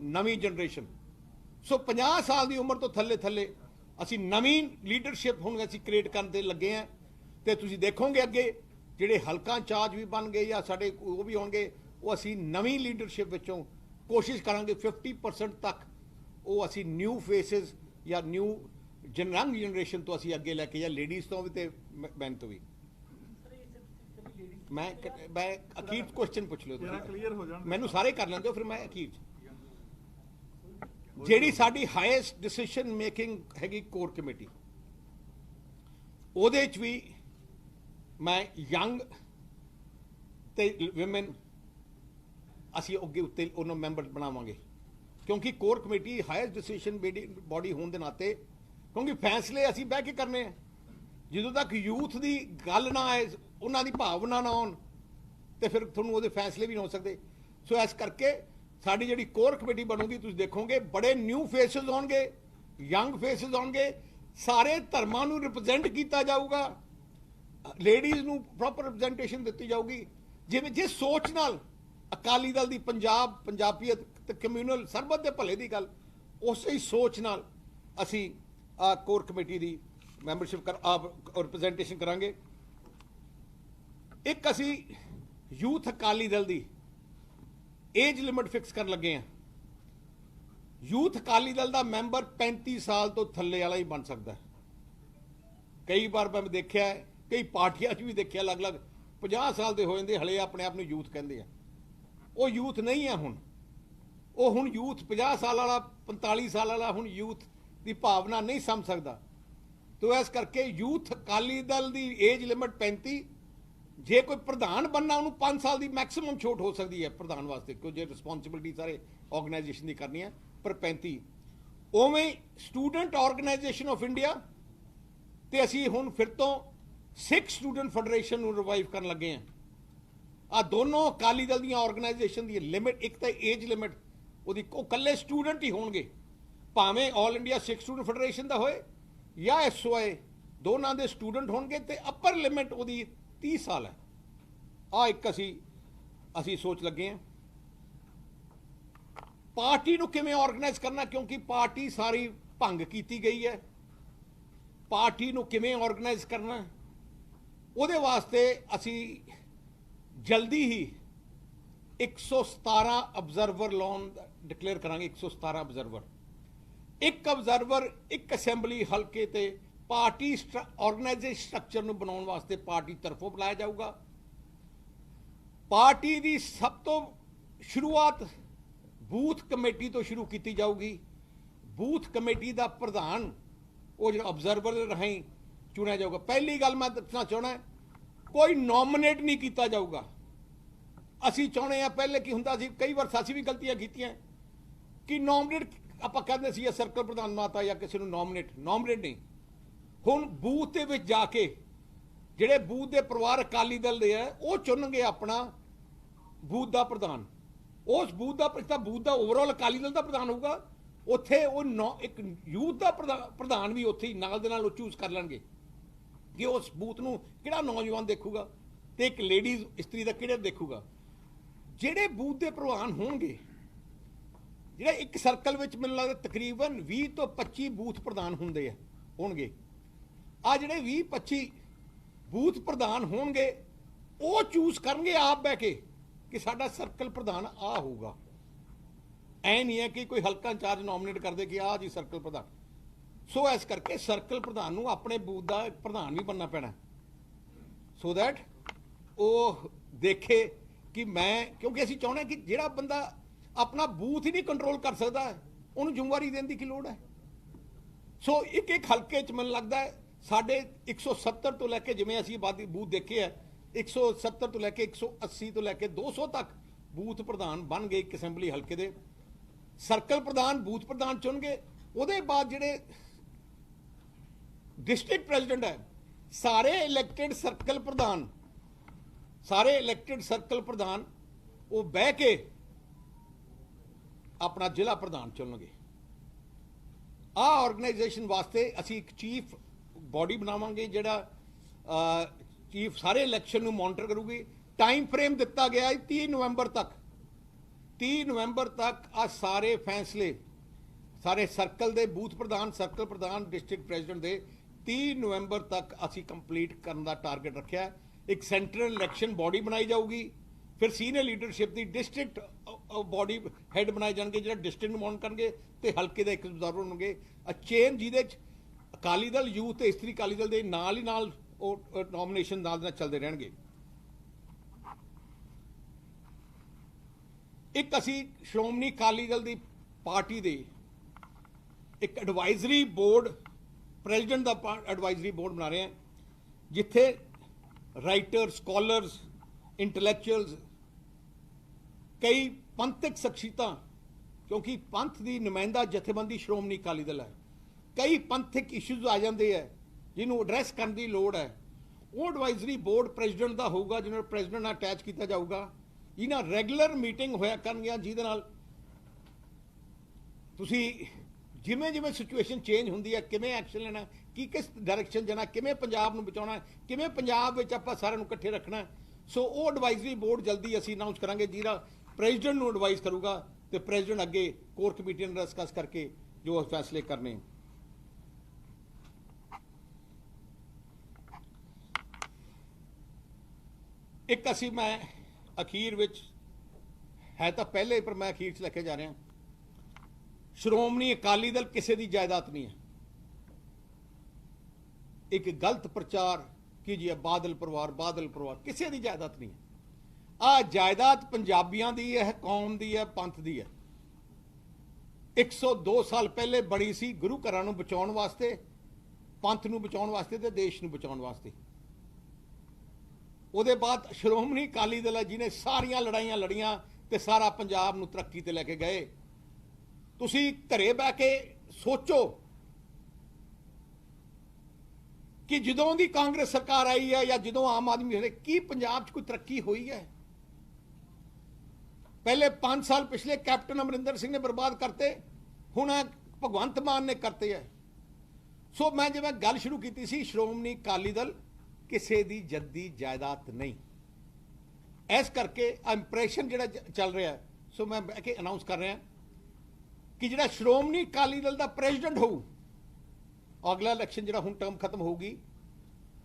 Speaker 1: नवीं जनरेशन। सो 50 साल की उम्र तो थल्ले थल्ले असी नवीं लीडरशिप हुण असी क्रिएट करन ते लगे हैं। तो तुसीं देखोगे अगे जिहड़े हलका इंचार्ज भी बन गए या साडे वो भी होणगे, वो असी नवीं लीडरशिप विचों कोशिश करांगे 50% तक वो असी न्यू फेसिस या न्यू यंग जनरेशन तो असी अगे लैके, या लेडीज़ तो भी ते मैन तो भी। मैं अखीर क्वेश्चन पूछ लो, मैनू सारे कर लेंदे हो फिर मैं अखीर जिहड़ी साडी हाईएस्ट डिसीजन मेकिंग हैगी कोर कमेटी ਉਹਦੇ ਚ भी मैं यंग ते विमेन असी अगे उत्ते उन्होंने मैंबर बनावांगे। क्योंकि core committee highest decision body होने के नाते, क्योंकि फैसले असी बह के करने हैं। ਜਦੋਂ तक यूथ की गल ना आए, उन्होंने भावना ना आउण तो फिर थोनों वो फैसले भी नहीं हो सकते। सो इस करके साड़ी जी कोर कमेटी बनूगी, तुम देखोगे बड़े न्यू फेसिस आउणगे, यंग फेसिस आउणगे, सारे धर्मां नूं रिप्रजेंट किया जाऊगा, लेडीज़ नूं प्रॉपर रिप्रजेंटेशन दी जाऊगी। जिवें जिस सोच नाल अकाली दल की पंजाबीयत ते कम्यूनल सरबत के भले की गल, उस ही सोच नाल असी कोर कमेटी की मैंबरशिप रिप्रजेंटेशन करांगे। एक असी यूथ अकाली दल की एज लिमिट फिक्स कर लगे हैं। यूथ अकाली दल का मैंबर 35 साल तो थल्ले वाला ही बन सकता है। कई बार मैं देखा है, कई पार्टियां भी देखा अलग अलग 50 साल के हो जाते हले अपने आप यूथ कहते हैं। वो यूथ नहीं है हुण, वो हुण यूथ 50 साल वाला 45 साल वाला हुण यूथ की भावना नहीं समझ सकता। तो इस करके यूथ अकाली दल की एज लिमिट 35, जे कोई प्रधान बनना उन्होंने 5 साल की मैक्सिमम छूट हो सकती है प्रधान वास्ते, क्यों जो रिस्पॉन्सिबिलिटी सारे ऑर्गेनाइजेशन की करनी है, पर 35। उवें स्टूडेंट ऑर्गेनाइजेशन ऑफ इंडिया तो असी हुण फिर तो सिख स्टूडेंट फैडरेशन रिवाइव कर लगे हैं। आ दोनों अकाली दल दी ऑर्गेनाइजेशन की लिमिट, एक तो एज लिमिट वो कल्ले स्टूडेंट ही होंगे, भावें all India Sikh student federation का होए या SOI, दोनों के स्टूडेंट होंगे। तो अपर लिमिट वो 30 साल है। एक असी सोच लगे हैं पार्टी नूं किवें ऑर्गेनाइज करना, क्योंकि पार्टी सारी भंग की गई है। पार्टी नूं किवें ऑर्गेनाइज करना उहदे वास्ते असी जल्दी ही 117 ऑब्जर्वर लॉन डिक्लेयर करांगे। 117 ऑब्जर्वर, एक ऑब्जर्वर एक असैंबली हल्के ते पार्टी ऑर्गेनाइजेशन स्ट्रक्चर नूं बनाउण वास्ते पार्टी तरफों बुलाया जाऊगा। पार्टी की सब तो शुरुआत बूथ कमेटी तो शुरू की जाऊगी। बूथ कमेटी का प्रधान वो जो ऑब्जर्वर राही चुनिया जाऊगा। पहली गल मैं दसना चाहना, कोई नॉमिनेट नहीं किया जाऊगा। असी चाहते हैं, पहले की हुंदा सी, कई बार असी भी गलतियां कीतियां कि नॉमिनेट आपां कहंदे सी सर्कल प्रधान माता या किसी नॉमिनेट नहीं। हुण बूथ दे विच जाके ਜਿਹੜੇ ਬੂਥ ਦੇ ਪਰਿਵਾਰ ਅਕਾਲੀ ਦਲ ਦੇ ਹੈ ਉਹ ਚੁਣਨਗੇ ਆਪਣਾ ਬੂਥ ਦਾ ਪ੍ਰਧਾਨ। ਉਸ ਬੂਥ ਦਾ ਓਵਰਆਲ ਅਕਾਲੀ ਦਲ ਦਾ ਪ੍ਰਧਾਨ ਹੋਊਗਾ। ਉੱਥੇ ਉਹ ਇੱਕ ਯੂਥ ਦਾ ਪ੍ਰਧਾਨ ਵੀ ਉੱਥੇ ਹੀ ਨਾਲ ਦੇ ਨਾਲ ਉਹ ਚੂਜ਼ ਕਰ ਲੈਣਗੇ ਕਿ ਉਸ ਬੂਥ ਨੂੰ ਕਿਹੜਾ ਨੌਜਵਾਨ ਦੇਖੂਗਾ ਤੇ ਇੱਕ ਲੇਡੀਜ਼ ਇਸਤਰੀ ਦਾ ਕਿਹੜਾ ਦੇਖੂਗਾ। ਜਿਹੜੇ ਬੂਥ ਦੇ ਪ੍ਰਧਾਨ ਹੋਣਗੇ, ਜਿਹੜਾ ਇੱਕ ਸਰਕਲ ਵਿੱਚ ਮੈਨੂੰ ਲੱਗਦਾ ਤਕਰੀਬਨ 20 ਤੋਂ 25 ਬੂਥ ਪ੍ਰਧਾਨ ਹੋਣਗੇ। ਆ ਜਿਹੜੇ 20-25 ਬੂਥ ਪ੍ਰਧਾਨ ਹੋਣਗੇ ਉਹ ਚੂਜ਼ ਕਰਨਗੇ ਆਪ ਬਹਿ ਕੇ ਕਿ ਸਾਡਾ ਸਰਕਲ ਪ੍ਰਧਾਨ ਆ ਹੋਊਗਾ। ਐ ਨਹੀਂ ਹੈ ਕਿ ਕੋਈ ਹਲਕਾ ਇੰਚਾਰਜ ਨੋਮੀਨੇਟ ਕਰਦੇ ਕਿ ਆਹ ਜੀ ਸਰਕਲ ਪ੍ਰਧਾਨ। ਸੋ ਇਸ ਕਰਕੇ ਸਰਕਲ ਪ੍ਰਧਾਨ ਨੂੰ ਆਪਣੇ ਬੂਥ ਦਾ ਪ੍ਰਧਾਨ ਵੀ ਬਣਨਾ ਪੈਣਾ, ਸੋ ਦੈਟ ਉਹ ਦੇਖੇ ਕਿ ਮੈਂ, ਕਿਉਂਕਿ ਅਸੀਂ ਚਾਹੁੰਦੇ ਕਿ ਜਿਹੜਾ ਬੰਦਾ ਆਪਣਾ ਬੂਥ ਹੀ ਨਹੀਂ ਕੰਟਰੋਲ ਕਰ ਸਕਦਾ ਉਹਨੂੰ ਜ਼ਿੰਮੇਵਾਰੀ ਦੇਣ ਦੀ ਕੀ ਲੋੜ ਹੈ। ਸੋ ਇੱਕ ਹਲਕੇ 'ਚ ਮੈਨੂੰ ਲੱਗਦਾ ਸਾਡੇ 170 ਤੋਂ ਲੈ ਕੇ, ਜਿਵੇਂ ਅਸੀਂ ਆਬਾਦੀ ਬੂਥ ਦੇਖੇ ਹੈ, 170 ਤੋਂ ਲੈ ਕੇ 180 ਤੋਂ ਲੈ ਕੇ 200 ਤੱਕ ਬੂਥ ਪ੍ਰਧਾਨ ਬਣ ਗਏ ਇੱਕ ਅਸੈਂਬਲੀ ਹਲਕੇ ਦੇ। ਸਰਕਲ ਪ੍ਰਧਾਨ ਬੂਥ ਪ੍ਰਧਾਨ ਚੁਣਗੇ, ਉਹਦੇ ਬਾਅਦ ਜਿਹੜੇ ਡਿਸਟ੍ਰਿਕਟ ਪ੍ਰੈਜ਼ੀਡੈਂਟ ਹੈ ਸਾਰੇ ਇਲੈਕਟਿਡ ਸਰਕਲ ਪ੍ਰਧਾਨ ਉਹ ਬਹਿ ਕੇ ਆਪਣਾ ਜ਼ਿਲ੍ਹਾ ਪ੍ਰਧਾਨ ਚੁਣਨਗੇ। ਆਰਗੇਨਾਈਜੇਸ਼ਨ ਵਾਸਤੇ ਅਸੀਂ ਇੱਕ ਚੀਫ ਬੋਡੀ ਬਣਾਵਾਂਗੇ ਜਿਹੜਾ ਚੀਫ ਸਾਰੇ ਇਲੈਕਸ਼ਨ ਨੂੰ ਮੋਨੀਟਰ ਕਰੂਗੀ। ਟਾਈਮ ਫਰੇਮ ਦਿੱਤਾ ਗਿਆ ਹੈ 30 ਨਵੰਬਰ ਤੱਕ। 30 ਨਵੰਬਰ ਤੱਕ ਆ ਸਾਰੇ ਫੈਸਲੇ, ਸਾਰੇ ਸਰਕਲ ਦੇ ਬੂਥ ਪ੍ਰਧਾਨ, ਸਰਕਲ ਪ੍ਰਧਾਨ, ਡਿਸਟ੍ਰਿਕਟ ਪ੍ਰੈਜ਼ੀਡੈਂਟ ਦੇ 30 ਨਵੰਬਰ ਤੱਕ ਅਸੀਂ ਕੰਪਲੀਟ ਕਰਨ ਦਾ ਟਾਰਗੇਟ ਰੱਖਿਆ। ਇੱਕ ਸੈਂਟਰਲ ਇਲੈਕਸ਼ਨ ਬੋਡੀ ਬਣਾਈ ਜਾਊਗੀ, ਫਿਰ ਸੀਨੀਅਰ ਲੀਡਰਸ਼ਿਪ ਦੀ ਡਿਸਟ੍ਰਿਕਟ ਬੋਡੀ ਹੈਡ ਬਣਾਏ ਜਾਣਗੇ ਜਿਹੜਾ ਡਿਸਟ੍ਰਿਕਟ ਨੂੰ ਮੋਨੀਟਰ ਕਰਨਗੇ, ਤੇ ਹਲਕੇ ਦਾ ਇੱਕ ਅਬਜ਼ਰਵਰ ਹੋਣਗੇ। ਚੇਨ ਜਿਹਦੇ 'ਚ ਅਕਾਲੀ ਦਲ ਯੂਥ ਤੇ ਇਸਤਰੀ ਅਕਾਲੀ ਦਲ ਦੇ ਨਾਲ ਹੀ ਨਾਲ ਉਹ ਨੋਮੀਨੇਸ਼ਨ ਨਾਲ ਚੱਲਦੇ ਰਹਿਣਗੇ। ਇੱਕ ਅਸੀਂ ਸ਼੍ਰੋਮਣੀ ਅਕਾਲੀ ਦਲ ਦੀ ਪਾਰਟੀ ਦੇ ਇੱਕ ਐਡਵਾਈਜ਼ਰੀ ਬੋਰਡ, ਪ੍ਰੈਜ਼ੀਡੈਂਟ ਦਾ ਐਡਵਾਈਜ਼ਰੀ ਬੋਰਡ ਬਣਾ ਰਹੇ ਹਾਂ, ਜਿੱਥੇ ਰਾਈਟਰ, ਸਕਾਲਰਸ, ਇੰਟੈਲੈਕਚੁਅਲਸ, ਕਈ ਪੰਥਕ ਸ਼ਖਸੀਅਤਾਂ, ਕਿਉਂਕਿ ਪੰਥ ਦੀ ਨੁਮਾਇੰਦਾ ਜਥੇਬੰਦੀ ਸ਼੍ਰੋਮਣੀ ਅਕਾਲੀ ਦਲ ਹੈ, ਕਈ ਪੰਥਕ ਇਸ਼ੂਜ਼ ਆ ਜਾਂਦੇ ਹੈ ਜਿਹਨੂੰ ਐਡਰੈਸ ਕਰਨ ਦੀ ਲੋੜ ਹੈ। ਉਹ ਐਡਵਾਈਜ਼ਰੀ ਬੋਰਡ ਪ੍ਰੈਜ਼ੀਡੈਂਟ ਦਾ ਹੋਊਗਾ, ਜਿਹਨਾਂ ਨੂੰ ਪ੍ਰੈਜ਼ੀਡੈਂਟ ਨਾਲ ਅਟੈਚ ਕੀਤਾ ਜਾਊਗਾ। ਇਹਨਾਂ ਰੈਗੂਲਰ ਮੀਟਿੰਗ ਹੋਇਆ ਕਰਨਗੀਆਂ ਜਿਹਦੇ ਨਾਲ ਤੁਸੀਂ ਜਿਵੇਂ ਜਿਵੇਂ ਸਿਚੁਏਸ਼ਨ ਚੇਂਜ ਹੁੰਦੀ ਹੈ ਕਿਵੇਂ ਐਕਸ਼ਨ ਲੈਣਾ, ਕਿਸ ਡਾਇਰੈਕਸ਼ਨ ਜਾਣਾ, ਕਿਵੇਂ ਪੰਜਾਬ ਨੂੰ ਬਚਾਉਣਾ, ਕਿਵੇਂ ਪੰਜਾਬ ਵਿੱਚ ਆਪਾਂ ਸਾਰਿਆਂ ਨੂੰ ਇਕੱਠੇ ਰੱਖਣਾ। ਸੋ ਉਹ ਐਡਵਾਈਜ਼ਰੀ ਬੋਰਡ ਜਲਦੀ ਅਸੀਂ ਅਨਾਉਂਸ ਕਰਾਂਗੇ ਜਿਹੜਾ ਪ੍ਰੈਜ਼ੀਡੈਂਟ ਨੂੰ ਐਡਵਾਈਜ਼ ਕਰੂਗਾ ਤੇ ਪ੍ਰੈਜ਼ੀਡੈਂਟ ਅੱਗੇ ਕੋਰ ਕਮੇਟੀ ਨਾਲ ਡਿਸਕਸ ਕਰਕੇ ਜੋ ਫੈਸਲੇ ਕਰਨੇ। ਇੱਕ ਅਸੀਂ ਮੈਂ ਅਖੀਰ ਵਿੱਚ ਹੈ ਤਾਂ ਪਹਿਲੇ ਪਰ ਮੈਂ ਅਖੀਰ 'ਚ ਲੈ ਕੇ ਜਾ ਰਿਹਾ, ਸ਼੍ਰੋਮਣੀ ਅਕਾਲੀ ਦਲ ਕਿਸੇ ਦੀ ਜਾਇਦਾਦ ਨਹੀਂ ਹੈ। ਇੱਕ ਗਲਤ ਪ੍ਰਚਾਰ ਕੀਜੀਏ ਬਾਦਲ ਪਰਿਵਾਰ ਕਿਸੇ ਦੀ ਜਾਇਦਾਦ ਨਹੀਂ ਹੈ। ਆ ਜਾਇਦਾਦ ਪੰਜਾਬੀਆਂ ਦੀ ਹੈ, ਕੌਮ ਦੀ ਹੈ, ਪੰਥ ਦੀ ਹੈ। 102 ਸਾਲ ਪਹਿਲੇ ਬਣੀ ਸੀ ਗੁਰੂ ਘਰਾਂ ਨੂੰ ਬਚਾਉਣ ਵਾਸਤੇ, ਪੰਥ ਨੂੰ ਬਚਾਉਣ ਵਾਸਤੇ ਤੇ ਦੇਸ਼ ਨੂੰ ਬਚਾਉਣ ਵਾਸਤੇ। ਉਹਦੇ ਬਾਅਦ ਸ਼੍ਰੋਮਣੀ ਅਕਾਲੀ ਦਲ ਹੈ ਜਿਹਨੇ ਸਾਰੀਆਂ ਲੜਾਈਆਂ ਲੜੀਆਂ ਤੇ ਸਾਰਾ ਪੰਜਾਬ ਨੂੰ ਤਰੱਕੀ ਤੇ ਲੈ ਕੇ ਗਏ। ਤੁਸੀਂ ਘਰੇ ਬਹਿ ਕੇ ਸੋਚੋ ਕਿ ਜਦੋਂ ਦੀ ਕਾਂਗਰਸ ਸਰਕਾਰ ਆਈ ਹੈ ਜਾਂ ਜਦੋਂ ਆਮ ਆਦਮੀ ਹੋਏ, ਕੀ ਪੰਜਾਬ 'ਚ ਕੋਈ ਤਰੱਕੀ ਹੋਈ ਹੈ? ਪਹਿਲੇ 5 ਸਾਲ ਪਿਛਲੇ ਕੈਪਟਨ ਅਮਰਿੰਦਰ ਸਿੰਘ ਨੇ ਬਰਬਾਦ ਕਰਤੇ, ਹੁਣ ਭਗਵੰਤ ਮਾਨ ਨੇ ਕਰਤੇ ਹੈ। ਸੋ ਮੈਂ ਜਿਵੇਂ ਗੱਲ ਸ਼ੁਰੂ ਕੀਤੀ ਸੀ, ਸ਼੍ਰੋਮਣੀ ਅਕਾਲੀ ਦਲ ਕਿਸੇ ਦੀ ਜੱਦੀ ਜਾਇਦਾਦ ਨਹੀਂ। ਇਸ ਕਰਕੇ ਇੰਪ੍ਰੈਸ਼ਨ ਜਿਹੜਾ ਚੱਲ ਰਿਹਾ, ਸੋ ਮੈਂ ਬਹਿ ਕੇ ਅਨਾਉਂਸ ਕਰ ਰਿਹਾ ਕਿ ਜਿਹੜਾ ਸ਼੍ਰੋਮਣੀ ਅਕਾਲੀ ਦਲ ਦਾ ਪ੍ਰੈਜ਼ੀਡੈਂਟ ਹੋਊ, ਅਗਲਾ ਇਲੈਕਸ਼ਨ ਜਿਹੜਾ ਹੁਣ ਟਰਮ ਖਤਮ ਹੋਊਗੀ,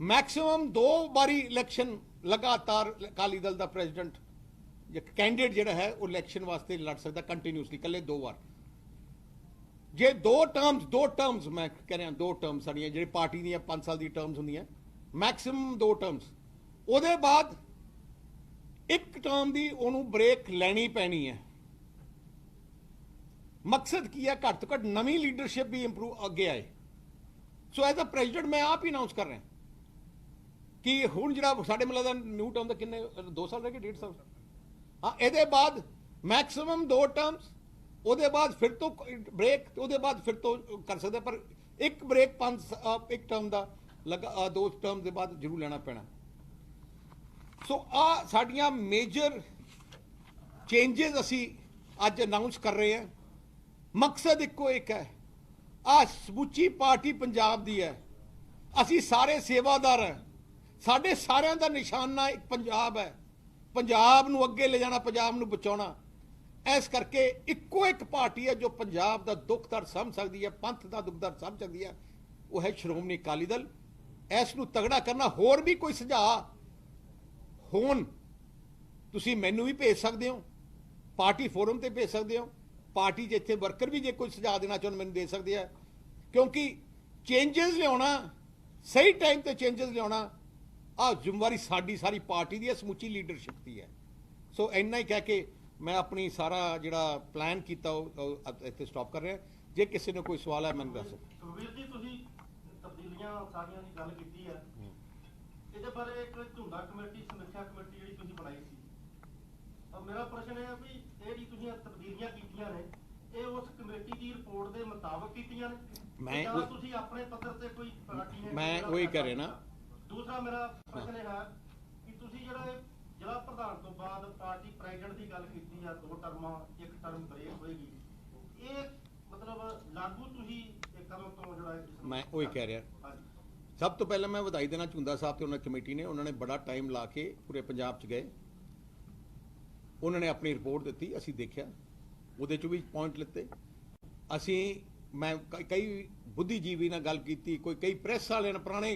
Speaker 1: ਮੈਕਸਿਮਮ 2 ਵਾਰੀ ਇਲੈਕਸ਼ਨ ਲਗਾਤਾਰ ਅਕਾਲੀ ਦਲ ਦਾ ਪ੍ਰੈਜ਼ੀਡੈਂਟ ਜਾਂ ਕੈਂਡੀਡੇਟ ਜਿਹੜਾ ਹੈ ਉਹ ਇਲੈਕਸ਼ਨ ਵਾਸਤੇ ਲੜ ਸਕਦਾ ਕੰਟੀਨਿਊਸਲੀ, ਇਕੱਲੇ 2 ਵਾਰ। ਜੇ 2 ਟਰਮਸ ਮੈਂ ਕਹਿ ਰਿਹਾ, 2 ਟਰਮਸ ਸਾਡੀਆਂ ਜਿਹੜੀ ਪਾਰਟੀ ਦੀਆਂ 5 ਸਾਲ ਦੀ ਟਰਮਸ ਹੁੰਦੀਆਂ, ਮੈਕਸਿਮਮ 2 ਟਰਮਸ। ਉਹਦੇ ਬਾਅਦ ਇੱਕ ਟਰਮ ਦੀ ਉਹਨੂੰ ਬ੍ਰੇਕ ਲੈਣੀ ਪੈਣੀ ਹੈ। ਮਕਸਦ ਕੀ ਹੈ? ਘੱਟ ਤੋਂ ਘੱਟ ਨਵੀਂ ਲੀਡਰਸ਼ਿਪ ਵੀ ਇੰਪਰੂਵ ਅੱਗੇ ਆਏ। ਸੋ ਐਜ਼ ਅ ਪ੍ਰੈਜ਼ੀਡੈਂਟ ਮੈਂ ਆਪ ਹੀ ਅਨਾਉਂਸ ਕਰ ਰਿਹਾ ਕਿ ਹੁਣ ਜਿਹੜਾ ਸਾਡੇ ਮਿਲਾ ਦਾ ਨਿਊ ਟਰਮ ਦਾ ਕਿੰਨੇ 2 ਸਾਲ ਰਹਿ ਗਏ, 1.5 ਸਾਲ। ਹਾਂ, ਇਹਦੇ ਬਾਅਦ ਮੈਕਸਿਮਮ 2 ਟਰਮਸ, ਉਹਦੇ ਬਾਅਦ ਫਿਰ ਤੋਂ ਬ੍ਰੇਕ, ਉਹਦੇ ਬਾਅਦ ਫਿਰ ਤੋਂ ਕਰ ਸਕਦੇ, ਪਰ ਇੱਕ ਬ੍ਰੇਕ 1 ਟਰਮ ਦਾ लगा 2 टर्म के बाद जरूर लेना पैना। सो आ साडियां मेजर चेंजेस असी अज अनाउंस कर रहे हैं। मकसद इको एक है, आ समूची पार्टी पंजाब दी है, असी सारे सेवादार हैं, साडे सारिਆਂ ਦਾ निशाना एक पंजाब है, पंजाब नूं अगे ले जाना, पंजाब नूं बचाउणा। इस करके इक्को एक पार्टी है जो पंजाब का दुख दर्द समझ सकती है, पंथ का दुख दर्द समझ सकती है, वो है श्रोमणी अकाली दल। इस नूं तगड़ा करना। होर भी कोई सुझाव होण तुसीं मैनूं भी भेज सकते हो, पार्टी फोरम ते भेज सकते हो, पार्टी जिथे वर्कर भी जे कोई सुझाव देना चाहते मैंने दे सकते हैं, क्योंकि चेंजेस लियाना, सही टाइम ते चेंजेस लियाना आ जिम्मेवारी साडी सारी पार्टी की है, समूची लीडरशिप की है। सो इन्ना ही कह के मैं अपनी सारा जिहड़ा प्लान किया इत्थे स्टॉप कर रहा। जे किसी ने कोई सवाल है मैं दस।
Speaker 2: सुखबीर जी तुसीं तब्दीलियां सारियां दी गल कीती है, ਇਹਦੇ ਬਾਰੇ ਇੱਕ ਝੁੰਡਾ ਕਮੇਟੀ ਸਮੀਖਿਆ ਕਮੇਟੀ ਜਿਹੜੀ ਤੁਸੀਂ ਬਣਾਈ ਸੀ, ਤਾਂ ਮੇਰਾ ਪ੍ਰਸ਼ਨ ਇਹ ਹੈ ਵੀ ਇਹ ਜਿਹੜੀ ਤੁਸੀਂ ਤਬਦੀਲੀਆਂ ਕੀਤੀਆਂ ਨੇ ਇਹ ਉਸ ਕਮੇਟੀ ਦੀ ਰਿਪੋਰਟ ਦੇ ਮੁਤਾਬਕ ਕੀਤੀਆਂ ਨੇ,
Speaker 1: ਮੈਂ
Speaker 2: ਜਾਂ ਤੁਸੀਂ ਆਪਣੇ ਪੱਧਰ ਤੇ ਕੋਈ ਪਾਰਟੀ ਨੇ?
Speaker 1: ਮੈਂ ਉਹੀ ਕਰ ਰਿਹਾ ਨਾ।
Speaker 2: ਦੂਸਰਾ ਮੇਰਾ ਪ੍ਰਸ਼ਨ ਇਹ ਹੈ ਕਿ ਤੁਸੀਂ ਜਿਹੜਾ ਜ਼ਿਲ੍ਹਾ ਪ੍ਰਧਾਨ ਤੋਂ ਬਾਅਦ ਪਾਰਟੀ ਪ੍ਰੈਜ਼ੀਡੈਂਟ ਦੀ ਗੱਲ ਕੀਤੀ ਆ, 2 ਟਰਮਾਂ 1 ਟਰਮ ਬ੍ਰੇਕ ਹੋਏਗੀ, ਇਹ ਮਤਲਬ ਲਾਗੂ ਤੁਸੀਂ ਇਹ ਕਦੋਂ ਤੋਂ ਜਿਹੜਾ
Speaker 1: मैं वही कह रहा। सब तो पहले मैं बधाई देना झुंदा साहब तो उन्होंने कमेटी ने उन्होंने बड़ा टाइम ला के पूरे पंजाब च गए, उन्होंने अपनी रिपोर्ट दी, असी देखा, वो भी पॉइंट लिते। असी मैं कई बुद्धिजीवी ने गल की, कोई कई प्रेस वाले ने, पुराने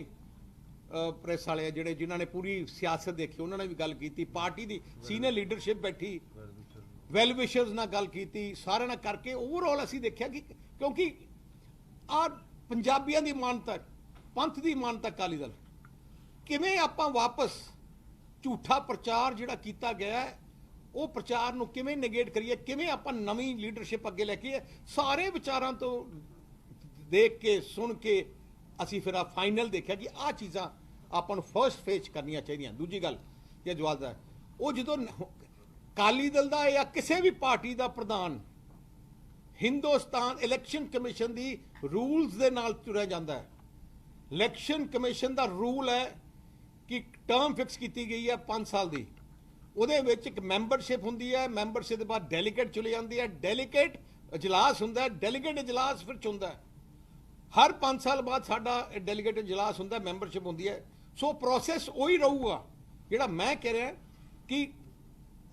Speaker 1: प्रेस वाले जिहड़े जिन्होंने पूरी सियासत देखी, उन्होंने भी गल की, पार्टी की सीनियर लीडरशिप बैठी, वैल विशर्स नाल गल की, सारे नाल करके ओवरऑल असी देखा कि क्योंकि आ पंजाबियों की मानता, पंथ की मानता अकाली दल, किवें आपां वापस झूठा प्रचार जिहड़ा कीता गया है वो प्रचार नूं किवें निगेट करिए, किवें आपां नवीं लीडरशिप अगे लैके सारे विचारां तो देख के सुन के असी फिर फाइनल देखा कि आ चीज़ां आपां नूं फर्स्ट फेज करनियां चाहिए। दूजी गल ये जवाब है वो जो अकाली दल का या किसी भी पार्टी का प्रधान हिंदुस्तान इलैक्शन कमीशन की रूल्स के नाल तुरिया जाता है। इलैक्शन कमीशन का रूल है कि टर्म फिक्स की गई है 5 साल की, ਉਹਦੇ ਵਿੱਚ ਇੱਕ ਮੈਂਬਰਸ਼ਿਪ ਹੁੰਦੀ ਹੈ, ਮੈਂਬਰਸ਼ਿਪ ਦੇ ਬਾਅਦ ਡੈਲੀਗੇਟ ਚਲੇ ਜਾਂਦੀ ਹੈ, ਡੈਲੀਗੇਟ ਇਜਲਾਸ ਹੁੰਦਾ ਹੈ, ਡੈਲੀਗੇਟ ਇਜਲਾਸ ਫਿਰ ਚੁਣਦਾ ਹੈ। ਹਰ 5 ਸਾਲ ਬਾਅਦ ਸਾਡਾ ਡੈਲੀਗੇਟ ਇਜਲਾਸ ਹੁੰਦਾ, ਮੈਂਬਰਸ਼ਿਪ ਹੁੰਦੀ ਹੈ। ਸੋ ਪ੍ਰੋਸੈਸ ਉਹੀ ਰਹੂਗਾ ਜਿਹੜਾ ਮੈਂ ਕਹਿ ਰਿਹਾ ਕਿ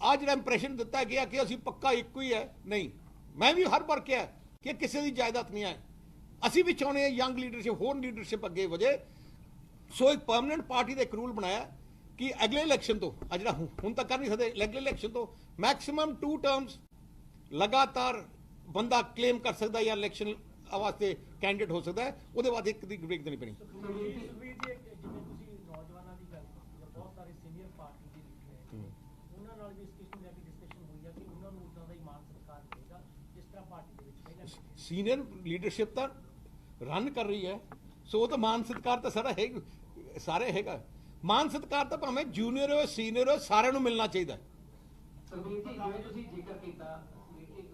Speaker 1: ਆ ਜਿਹੜਾ ਇੰਪ੍ਰੈਸ਼ਨ ਦਿੱਤਾ ਗਿਆ ਕਿ ਅਸੀਂ ਪੱਕਾ ਇੱਕੋ ਹੀ ਹੈ, ਨਹੀਂ। ਮੈਂ ਵੀ ਹਰ ਵਾਰ ਕਿਹਾ ਕਿ ਕਿਸੇ ਦੀ ਜਾਇਦਾਦ ਨਹੀਂ ਹੈ, ਅਸੀਂ ਵੀ ਚਾਹੁੰਦੇ ਹਾਂ ਯੰਗ ਲੀਡਰਸ਼ਿਪ, ਹੋਰ ਲੀਡਰਸ਼ਿਪ ਅੱਗੇ ਵਧੇ। ਸੋ ਇੱਕ ਪਰਮਾਨੈਂਟ ਪਾਰਟੀ ਦਾ ਇੱਕ ਰੂਲ ਬਣਾਇਆ कि अगले इलैक्शन तो जो हूँ तक कर नहीं सकते, अगले इलैक्शन तो मैक्सिमम 2 टर्म्स लगातार बंदा क्लेम कर सकता है या इलैक्शन वास्ते कैंडिडेट हो सकता है, उसके बाद एक दी ब्रेक देनी पैनी। सीनियर लीडरशिप तो रन कर रही है, सो तो मान सत्कार तो सारा है, सारे हैगा। मान सत्कार तो भावें जूनियर हो सीनियर हो सारे नूं मिलना चाहिए।
Speaker 3: सुखबीर जी जिवें तुसीं जिक्र कीता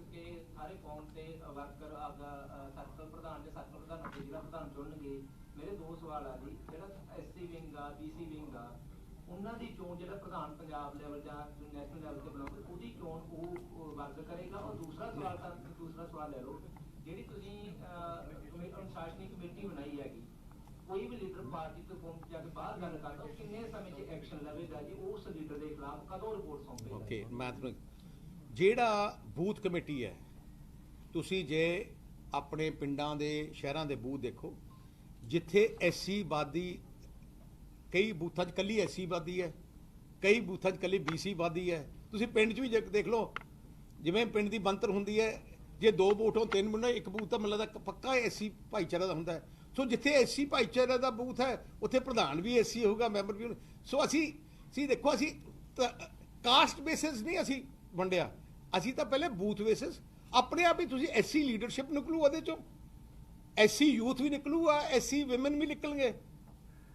Speaker 3: कि सारे कौम ते वर्कर आपदा सर्कल प्रधान ते सर्कल प्रधान ते जिला प्रधान चुनणगे, मेरे 2 सवाल आ जी। जिहड़ा एससी विंग आ बीसी विंग आ उन्हां दी चोण जिहड़ा प्रधान पंजाब लेवल जां नैशनल लेवल ते बनाउगे उहदी चोण वो वर्ग करेगा। और दूसरा सवाल ले लो जिहड़ी तुसीं अनुशासनी कमेटी बनाई हैगी, कोई भी लीडर पार्टी तो जाके बाहर गल करता किन्ने समय च एक्शन लवेगा जी, उस लीडर के खिलाफ कदों रिपोर्ट सौंपेगा?
Speaker 1: ओके मैं ਜਿਹੜਾ ਬੂਥ ਕਮੇਟੀ ਹੈ, ਤੁਸੀਂ ਜੇ ਆਪਣੇ ਪਿੰਡਾਂ ਦੇ ਸ਼ਹਿਰਾਂ ਦੇ ਬੂਥ ਦੇਖੋ ਜਿੱਥੇ ਐਸਸੀ ਆਬਾਦੀ, ਕਈ ਬੂਥਾਂ 'ਚ ਕੱਲੀ ਐਸਸੀ ਆਬਾਦੀ ਹੈ, ਕਈ ਬੂਥਾਂ 'ਚ ਕੱਲੀ ਬੀਸੀ ਆਬਾਦੀ ਹੈ। ਤੁਸੀਂ ਪਿੰਡ 'ਚ ਵੀ ਦੇਖ ਲਓ, ਜਿਵੇਂ ਪਿੰਡ ਦੀ ਬੰਤਰ ਹੁੰਦੀ ਹੈ, ਜੇ 2 ਵੋਟ ਹੋ 3 ਵੋਟ, ਇੱਕ ਬੂਥ ਤਾਂ ਮੈਨੂੰ ਲੱਗਦਾ ਪੱਕਾ ਐਸਸੀ ਭਾਈਚਾਰੇ ਦਾ ਹੁੰਦਾ ਹੈ। ਸੋ ਜਿੱਥੇ ਐਸਸੀ ਭਾਈਚਾਰੇ ਦਾ ਬੂਥ ਹੈ ਉੱਥੇ ਪ੍ਰਧਾਨ ਵੀ ਐਸਸੀ ਹੋਊਗਾ, ਮੈਂਬਰ ਵੀ। ਸੋ ਅਸੀਂ ਦੇਖੋ, ਅਸੀਂ ਕਾਸਟ ਬੇਸਿਸ ਨਹੀਂ ਅਸੀਂ ਵੰਡਿਆ, ਅਸੀਂ ਤਾਂ ਪਹਿਲੇ ਬੂਥ ਬੇਸਿਸ ਆਪਣੇ ਆਪ ਹੀ। ਤੁਸੀਂ ਐਸਸੀ ਲੀਡਰਸ਼ਿਪ ਨਿਕਲੂ, ਉਹਦੇ ਚੋਂ ਐਸਸੀ ਯੂਥ ਵੀ ਨਿਕਲੂਗਾ, ਐਸਸੀ ਵਿਮਨ ਵੀ ਨਿਕਲਣਗੇ,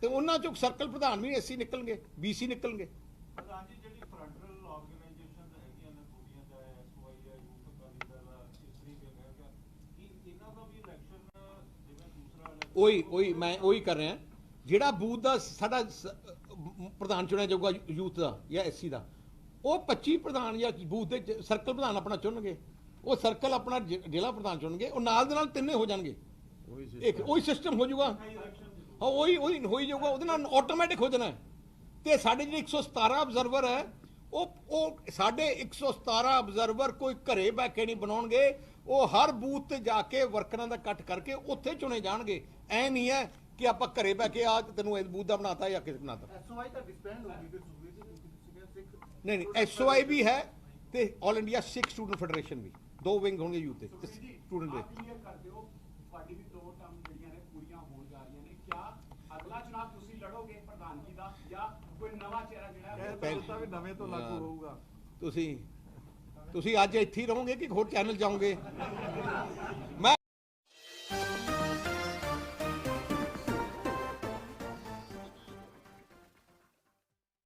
Speaker 1: ਤੇ ਉਹਨਾਂ ਚੋਂ ਸਰਕਲ ਪ੍ਰਧਾਨ ਵੀ ਐਸਸੀ ਨਿਕਲਣਗੇ, ਬੀਸੀ ਨਿਕਲਣਗੇ। ਉਹੀ ਮੈਂ ਉਹੀ ਕਰ ਰਿਹਾ। ਜਿਹੜਾ ਬੂਥ ਦਾ ਸਾਡਾ ਪ੍ਰਧਾਨ ਚੁਣਿਆ ਜਾਊਗਾ ਯੂਥ ਦਾ ਜਾਂ ਐਸਸੀ ਦਾ, ਉਹ 25 ਪ੍ਰਧਾਨ ਜਾਂ ਬੂਥ ਦੇ ਸਰਕਲ ਪ੍ਰਧਾਨ ਆਪਣਾ ਚੁਣਨਗੇ, ਉਹ ਸਰਕਲ ਆਪਣਾ ਜ਼ਿਲ੍ਹਾ ਪ੍ਰਧਾਨ ਚੁਣਨਗੇ, ਉਹ ਨਾਲ ਦੇ ਨਾਲ ਤਿੰਨੇ ਹੋ ਜਾਣਗੇ। ਇੱਕ ਉਹੀ ਸਿਸਟਮ ਹੋ ਜਾਊਗਾ, ਹਾਂ ਉਹੀ ਹੋਈ ਜਾਊਗਾ, ਉਹਦੇ ਨਾਲ ਆਟੋਮੈਟਿਕ ਹੋ ਜਾਣਾ। ਤੇ ਸਾਡੇ ਜਿਹੜੇ 117 ਅਬਜ਼ਰਵਰ ਹੈ, ਉਹ ਸਾਡੇ 117 ਅਬਜ਼ਰਵਰ ਕੋਈ ਘਰੇ ਬੈ ਕੇ ਨਹੀਂ ਬਣਾਉਣਗੇ, ਉਹ ਹਰ ਬੂਥ ਤੇ ਜਾ ਕੇ ਵਰਕਰਾਂ ਦਾ ਇਕੱਠ ਕਰਕੇ ਉੱਥੇ ਚੁਣੇ ਜਾਣਗੇ। ਐ ਨਹੀਂ ਹੈ ਕਿ ਆਪਾਂ ਘਰੇ ਬੈ ਕੇ ਆ ਤੈਨੂੰ ਇਸ ਬੂਥ ਦਾ ਬਣਾਤਾ ਜਾਂ ਕਿਸ ਬਣਾਤਾ।
Speaker 2: ਐਸਓਆਈ ਤਾਂ ਡਿਸਬੈਂਡ ਹੋ ਗਈ ਫਿਰ ਸੂਬੇ ਚ, ਕਿਉਂਕਿ ਤੁਸੀਂ ਸਿੱਖ
Speaker 1: ਨਹੀਂ ਐਸਓਆਈ ਵੀ ਹੈ ਤੇ ਆਲ ਇੰਡੀਆ ਸਿੱਖ ਸਟੂਡੈਂਟ ਫੈਡਰੇਸ਼ਨ ਵੀ, ਦੋ ਵਿੰਗ ਹੋਣਗੇ ਯੂਥ ਦੇ ਸਟੂਡੈਂਟ ਦੇ।
Speaker 4: ਕਲੀਅਰ ਕਰ ਦਿਓ, ਤੁਹਾਡੀ ਵੀ 2 ਟਰਮ ਜਿਹੜੀਆਂ ਨੇ ਪੂਰੀਆਂ ਹੋਣ ਜਾ ਰਹੀਆਂ ਨੇ, ਕਿਆ ਅਗਲਾ ਚੁਣਾਵ ਤੁਸੀਂ ਲੜੋਗੇ ਪ੍ਰਧਾਨਗੀ ਦਾ ਜਾਂ ਕੋਈ ਨਵਾਂ ਚਿਹਰਾ ਜਿਹੜਾ
Speaker 5: ਵੀ ਨਵੇਂ ਤੋਂ ਲਾਗੂ ਹੋਊਗਾ?
Speaker 1: ਤੁਸੀਂ ਅੱਜ ਇੱਥੇ ਹੀ ਰਹੋਗੇ ਕਿ ਹੋਰ ਚੈਨਲ ਜਾਓਗੇ? ਮੈਂ